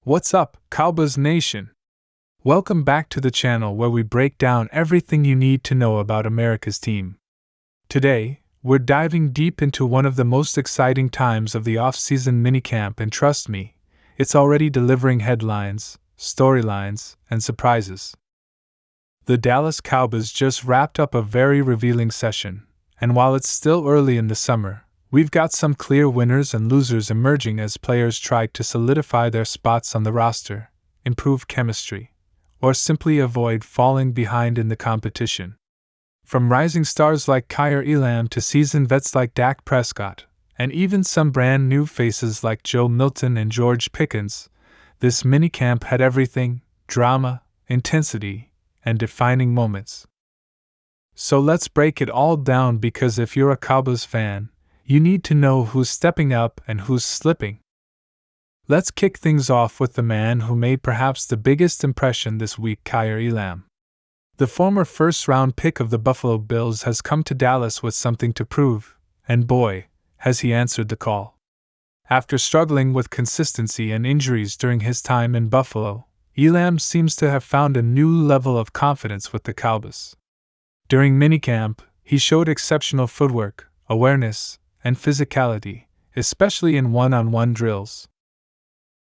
What's up, Cowboys Nation? Welcome back to the channel where we break down everything you need to know about America's team. Today, we're diving deep into one of the most exciting times of the offseason minicamp, and trust me, it's already delivering headlines, storylines, and surprises. The Dallas Cowboys just wrapped up a very revealing session, and while it's still early in the summer, we've got some clear winners and losers emerging as players try to solidify their spots on the roster, improve chemistry, or simply avoid falling behind in the competition. From rising stars like Kaiir Elam to seasoned vets like Dak Prescott, and even some brand new faces like Milton and Pickens, this minicamp had everything: drama, intensity, and defining moments. So let's break it all down, because if you're a Cowboys fan, you need to know who's stepping up and who's slipping. Let's kick things off with the man who made perhaps the biggest impression this week, Kaiir Elam. The former first-round pick of the Buffalo Bills has come to Dallas with something to prove, and boy, has he answered the call. After struggling with consistency and injuries during his time in Buffalo, Elam seems to have found a new level of confidence with the Cowboys. During minicamp, he showed exceptional footwork, awareness, and physicality, especially in one-on-one drills.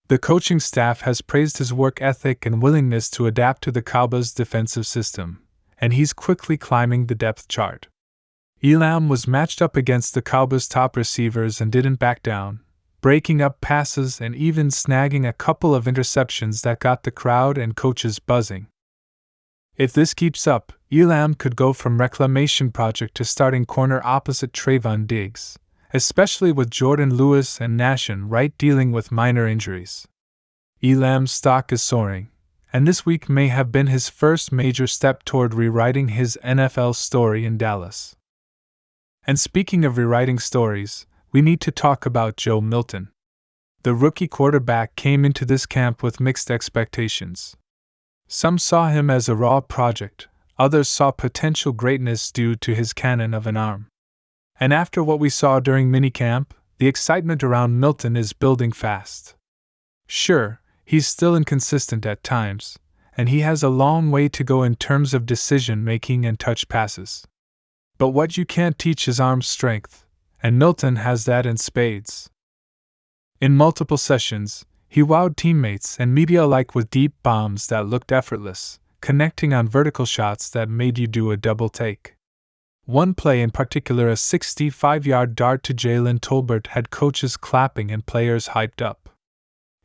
The coaching staff has praised his work ethic and willingness to adapt to the Cowboys' defensive system, and he's quickly climbing the depth chart. Elam was matched up against the Cowboys' top receivers and didn't back down, breaking up passes and even snagging a couple of interceptions that got the crowd and coaches buzzing. If this keeps up, Elam could go from reclamation project to starting corner opposite Trayvon Diggs, especially with Jordan Lewis and Nation Wright dealing with minor injuries. Elam's stock is soaring, and this week may have been his first major step toward rewriting his NFL story in Dallas. And speaking of rewriting stories, we need to talk about Milton. The rookie quarterback came into this camp with mixed expectations. Some saw him as a raw project, others saw potential greatness due to his cannon of an arm. And after what we saw during minicamp, the excitement around Milton is building fast. Sure, he's still inconsistent at times, and he has a long way to go in terms of decision-making and touch passes. But what you can't teach is arm strength, and Milton has that in spades. In multiple sessions, he wowed teammates and media alike with deep bombs that looked effortless, connecting on vertical shots that made you do a double take. One play in particular, a 65-yard dart to Jalen Tolbert, had coaches clapping and players hyped up.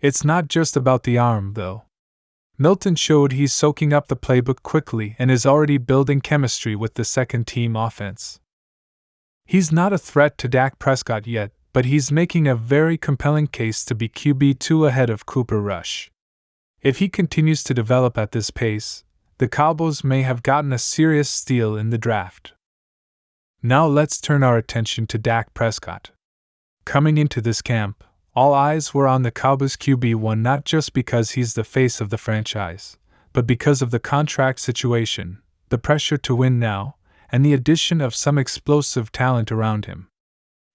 It's not just about the arm, though. Milton showed he's soaking up the playbook quickly and is already building chemistry with the second-team offense. He's not a threat to Dak Prescott yet, but he's making a very compelling case to be QB2 ahead of Cooper Rush. If he continues to develop at this pace, the Cowboys may have gotten a serious steal in the draft. Now let's turn our attention to Dak Prescott. Coming into this camp, all eyes were on the Cowboys QB1, not just because he's the face of the franchise, but because of the contract situation, the pressure to win now, and the addition of some explosive talent around him.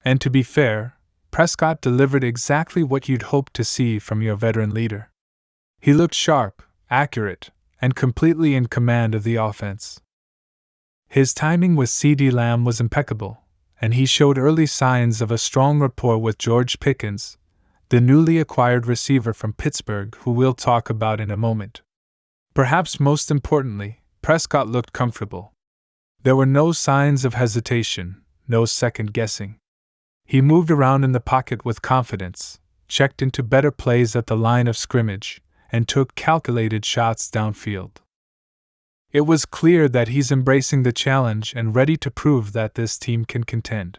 And to be fair, Prescott delivered exactly what you'd hope to see from your veteran leader. He looked sharp, accurate, and completely in command of the offense. His timing with CeeDee Lamb was impeccable, and he showed early signs of a strong rapport with Pickens, the newly acquired receiver from Pittsburgh, who we'll talk about in a moment. Perhaps most importantly, Prescott looked comfortable. There were no signs of hesitation, no second-guessing. He moved around in the pocket with confidence, checked into better plays at the line of scrimmage, and took calculated shots downfield. It was clear that he's embracing the challenge and ready to prove that this team can contend.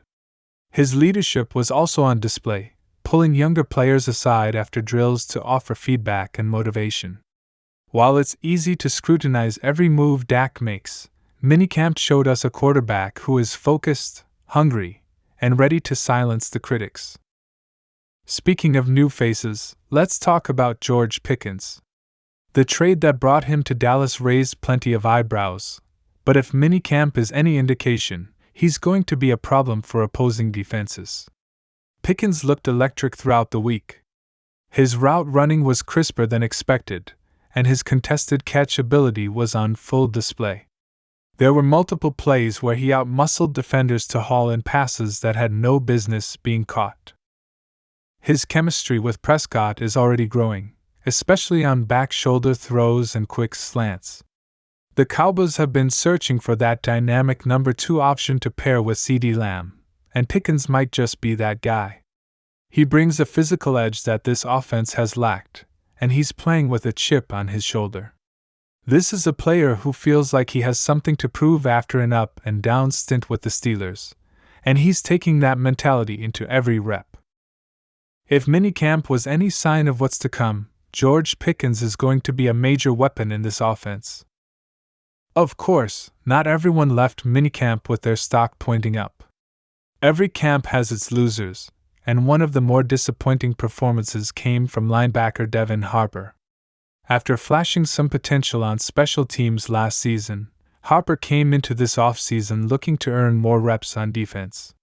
His leadership was also on display, pulling younger players aside after drills to offer feedback and motivation. While it's easy to scrutinize every move Dak makes, minicamp showed us a quarterback who is focused, hungry, and ready to silence the critics. Speaking of new faces, let's talk about Pickens. The trade that brought him to Dallas raised plenty of eyebrows, but if minicamp is any indication, he's going to be a problem for opposing defenses. Pickens looked electric throughout the week. His route running was crisper than expected, and his contested catch ability was on full display. There were multiple plays where he outmuscled defenders to haul in passes that had no business being caught. His chemistry with Prescott is already growing, especially on back shoulder throws and quick slants. The Cowboys have been searching for that dynamic number 2 option to pair with CeeDee Lamb, and Pickens might just be that guy. He brings a physical edge that this offense has lacked, and he's playing with a chip on his shoulder. This is a player who feels like he has something to prove after an up and down stint with the Steelers, and he's taking that mentality into every rep. If minicamp was any sign of what's to come, George Pickens is going to be a major weapon in this offense. Of course, not everyone left minicamp with their stock pointing up. Every camp has its losers, and one of the more disappointing performances came from linebacker Devin Harper. After flashing some potential on special teams last season, Harper came into this offseason looking to earn more reps on defense.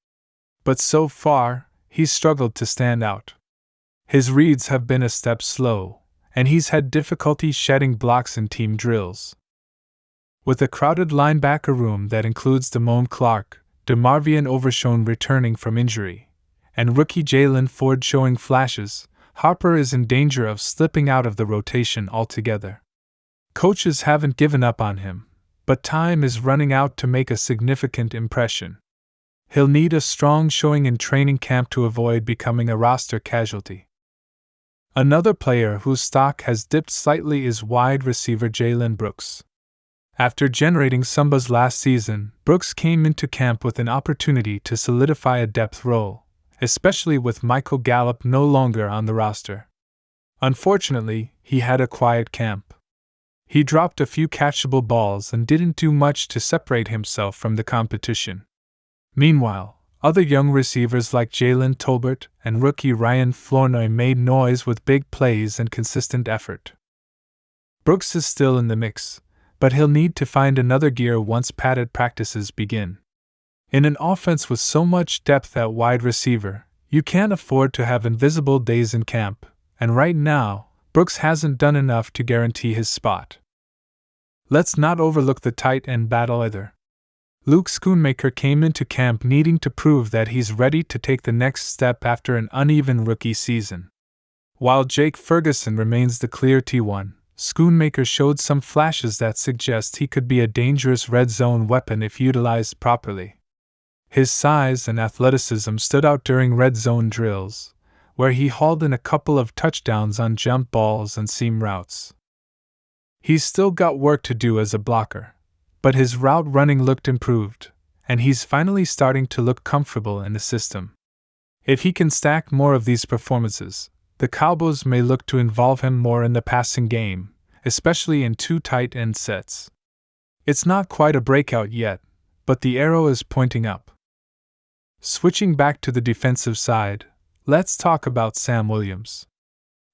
But so far, he's struggled to stand out. His reads have been a step slow, and he's had difficulty shedding blocks in team drills. With a crowded linebacker room that includes Damone Clark, DeMarvion Overshown returning from injury, and rookie Jalen Ford showing flashes, Harper is in danger of slipping out of the rotation altogether. Coaches haven't given up on him, but time is running out to make a significant impression. He'll need a strong showing in training camp to avoid becoming a roster casualty. Another player whose stock has dipped slightly is wide receiver Jalen Brooks. After generating some buzz last season, Brooks came into camp with an opportunity to solidify a depth role, especially with Michael Gallup no longer on the roster. Unfortunately, he had a quiet camp. He dropped a few catchable balls and didn't do much to separate himself from the competition. Meanwhile, other young receivers like Jalen Tolbert and rookie Ryan Flournoy made noise with big plays and consistent effort. Brooks is still in the mix, but he'll need to find another gear once padded practices begin. In an offense with so much depth at wide receiver, you can't afford to have invisible days in camp, and right now, Brooks hasn't done enough to guarantee his spot. Let's not overlook the tight end battle either. Luke Schoonmaker came into camp needing to prove that he's ready to take the next step after an uneven rookie season. While Jake Ferguson remains the clear T1, Schoonmaker showed some flashes that suggest he could be a dangerous red zone weapon if utilized properly. His size and athleticism stood out during red zone drills, where he hauled in a couple of touchdowns on jump balls and seam routes. He's still got work to do as a blocker, but his route running looked improved, and he's finally starting to look comfortable in the system. If he can stack more of these performances, the Cowboys may look to involve him more in the passing game, especially in 2 tight end sets. It's not quite a breakout yet, but the arrow is pointing up. Switching back to the defensive side, let's talk about Sam Williams.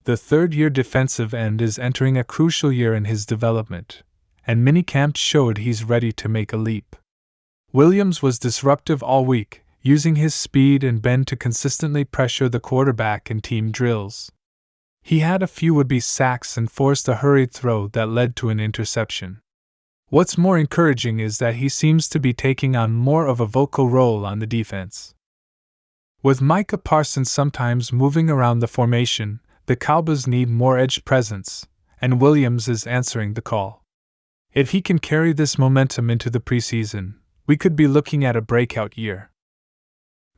The third-year defensive end is entering a crucial year in his development, and minicamp showed he's ready to make a leap. Williams was disruptive all week, using his speed and bend to consistently pressure the quarterback in team drills. He had a few would-be sacks and forced a hurried throw that led to an interception. What's more encouraging is that he seems to be taking on more of a vocal role on the defense. With Micah Parsons sometimes moving around the formation, the Cowboys need more edge presence, and Williams is answering the call. If he can carry this momentum into the preseason, we could be looking at a breakout year.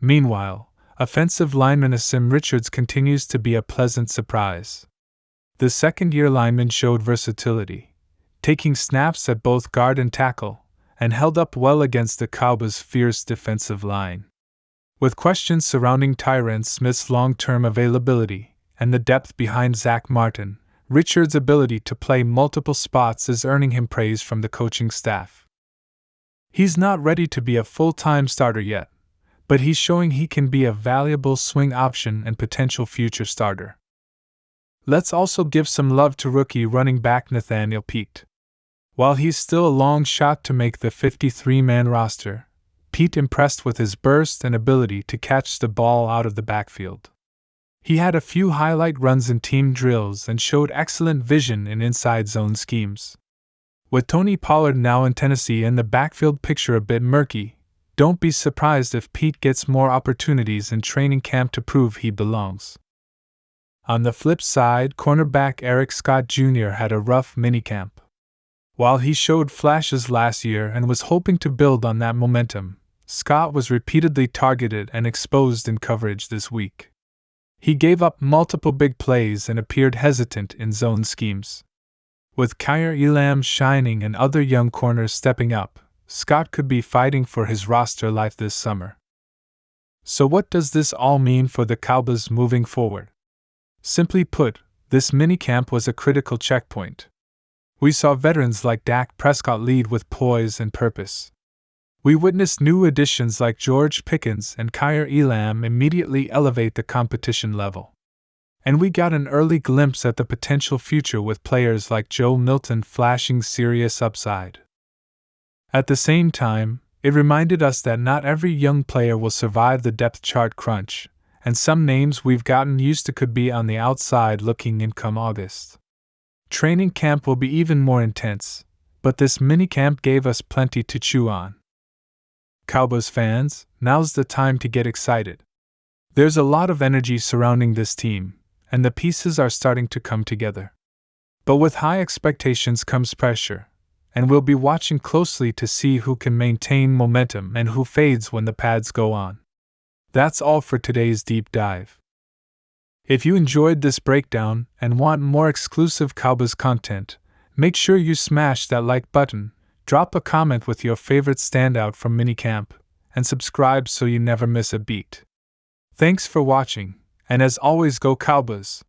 Meanwhile, offensive lineman Asim Richards continues to be a pleasant surprise. The second-year lineman showed versatility, taking snaps at both guard and tackle, and held up well against the Cowboys' fierce defensive line. With questions surrounding Tyron Smith's long-term availability and the depth behind Zach Martin, Richards' ability to play multiple spots is earning him praise from the coaching staff. He's not ready to be a full-time starter yet, but he's showing he can be a valuable swing option and potential future starter. Let's also give some love to rookie running back Nathaniel Peat. While he's still a long shot to make the 53-man roster, Peat impressed with his burst and ability to catch the ball out of the backfield. He had a few highlight runs in team drills and showed excellent vision in inside zone schemes. With Tony Pollard now in Tennessee and the backfield picture a bit murky, don't be surprised if Peat gets more opportunities in training camp to prove he belongs. On the flip side, cornerback Eric Scott Jr. had a rough minicamp. While he showed flashes last year and was hoping to build on that momentum, Scott was repeatedly targeted and exposed in coverage this week. He gave up multiple big plays and appeared hesitant in zone schemes. With Kaiir Elam shining and other young corners stepping up, Scott could be fighting for his roster life this summer. So what does this all mean for the Cowboys moving forward? Simply put, this minicamp was a critical checkpoint. We saw veterans like Dak Prescott lead with poise and purpose. We witnessed new additions like George Pickens and Kaiir Elam immediately elevate the competition level. And we got an early glimpse at the potential future with players like Joe Milton flashing serious upside. At the same time, it reminded us that not every young player will survive the depth chart crunch, and some names we've gotten used to could be on the outside looking in come August. Training camp will be even more intense, but this minicamp gave us plenty to chew on. Cowboys fans, now's the time to get excited. There's a lot of energy surrounding this team, and the pieces are starting to come together. But with high expectations comes pressure, and we'll be watching closely to see who can maintain momentum and who fades when the pads go on. That's all for today's deep dive. If you enjoyed this breakdown and want more exclusive Cowboys content, make sure you smash that like button, drop a comment with your favorite standout from minicamp, and subscribe so you never miss a beat. Thanks for watching, and as always, go Cowboys!